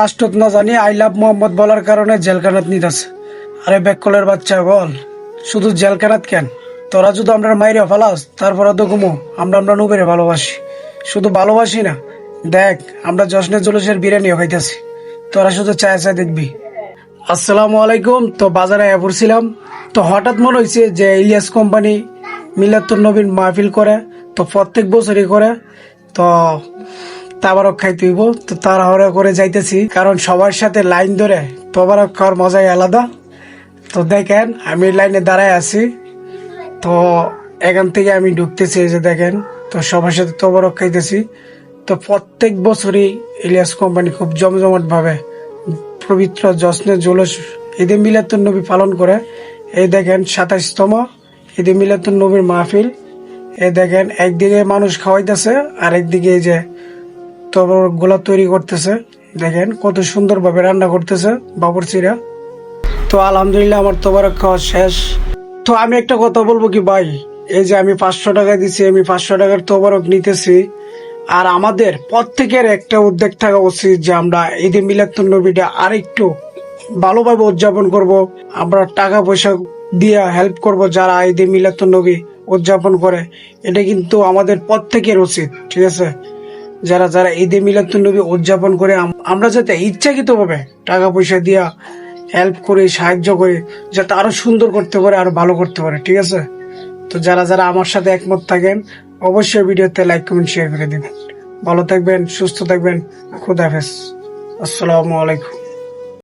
রাষ্ট্রত না জানি I love Mohammad বলার কারণে জেলখানাত নিতেছে। আরে বেকলের বাচ্চা বল, শুধু জেলখানাত কেন, তোরা যদি আমরা মাইরে ফেলাস তারপরে তো ঘুমো আমরা নুবেরে ভালোবাসি। শুধু ভালোবাসি না, দেখ আমরা জশ্নে জুলুসের বিরিয়ানিও খাইতেছি, তোরা শুধু চায় চায় দেখবি। আসসালামু আলাইকুম। তো বাজারে পড়ছিলাম, তো হঠাৎ মনে হয়েছে যে ইলিয়াস কোম্পানি মিলাদুন নবীর মাহফিল করে, তো প্রত্যেক বছরই করে, তো তাবারক খাইতে হইব। তো তাড়াহুড়া করে যাইতেছি, কারণ সবার সাথে লাইন ধরে তবারক খাওয়ার মজাই আলাদা। তো দেখেন আমি লাইনে দাঁড়ায় আছি, তো এখান থেকে আমি ঢুকতেছি, এই যে দেখেন, তো সবার সাথে তবারক খাইতেছি। তো প্রত্যেক বছরই ইলিয়াস কোম্পানি খুব জমজমাট ভাবে পবিত্র জশ্নে জুলুস ঈদে মিলাদুন নবী পালন করে। এই দেখেন 27তম ঈদে মিলাদুন নবীর মাহফিল। এই দেখেন একদিকে মানুষ খাওয়াইতেছে আর একদিকে এই যে তবরক গুলা তৈরি করতেছে। দেখেন কত সুন্দর ভাবে রান্না করতেছে বাবুর্চিরা। তো আলহামদুলিল্লাহ আমার তবরক খাওয়া শেষ। তো আমি একটা কথা বলবো কি ভাই, এই যে আমি 500 টাকা দিচ্ছি, আমি 500 টাকার তবরক নিতেছি, আর আমাদের প্রত্যেকের একটা উদ্যোগ থাকা উচিত যে আমরা ঈদে মিলাদুন নবীটা আরেকটু ভালোভাবে উদযাপন করব। আমরা টাকা পয়সা দিয়ে হেল্প করব যারা ঈদে মিলাদুন নবী উদযাপন করে। এটা কিন্তু আমাদের প্রত্যেকের উচিত, ঠিক আছে? যারা যারা ঈদে মিলাদুন নবী উদযাপন করে আমরা যাতে ইচ্ছাকৃত ভাবে টাকা পয়সা দিয়া হেল্প করি, সাহায্য করি, যাতে আরো সুন্দর করতে পারে, আরো ভালো করতে পারে, ঠিক আছে? তো যারা যারা আমার সাথে একমত থাকেন অবশ্যই ভিডিওতে লাইক কমেন্ট শেয়ার করে দিবেন। ভালো থাকবেন, সুস্থ থাকবেন, খুদা হাফেজ, আসসালামু আলাইকুম।